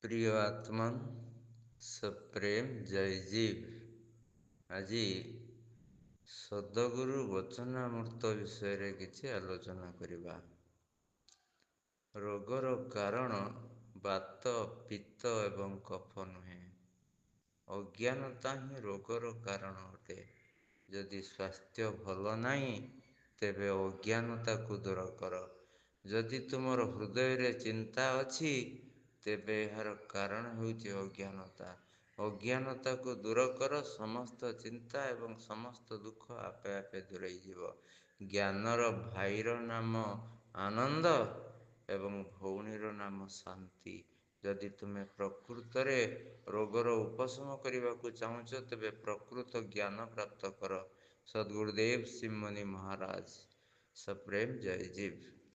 ପ୍ରିୟ ଆତ୍ମନ୍ ସପ୍ରେମ ଜୟଜୀବ। ଆଜି ସଦଗୁରୁ ବଚନାମୃତ ବିଷୟରେ କିଛି ଆଲୋଚନା କରିବା। ରୋଗର କାରଣ ବାତ, ପିତ୍ତ ଏବଂ କଫ ନୁହେଁ, ଅଜ୍ଞାନତା ହିଁ ରୋଗର କାରଣ ଅଟେ। ଯଦି ସ୍ୱାସ୍ଥ୍ୟ ଭଲ ନାହିଁ, ତେବେ ଅଜ୍ଞାନତାକୁ ଦୂର କର। ଯଦି ତୁମର ହୃଦୟରେ ଚିନ୍ତା ଅଛି, ତେବେ ଏହାର କାରଣ ହେଉଛି ଅଜ୍ଞାନତା। ଅଜ୍ଞାନତାକୁ ଦୂର କର, ସମସ୍ତ ଚିନ୍ତା ଏବଂ ସମସ୍ତ ଦୁଃଖ ଆପେ ଆପେ ଦୂରେଇ ଯିବ। ଜ୍ଞାନର ଭାଇର ନାମ ଆନନ୍ଦ ଏବଂ ଭଉଣୀର ନାମ ଶାନ୍ତି। ଯଦି ତୁମେ ପ୍ରକୃତରେ ରୋଗର ଉପଶମ କରିବାକୁ ଚାହୁଁଛ, ତେବେ ପ୍ରକୃତ ଜ୍ଞାନ ପ୍ରାପ୍ତ କର। ସଦ୍ଗୁରୁଦେବ ଶ୍ରୀମନି ମହାରାଜ। ସପ୍ରେମ ଜୟଜୀବ।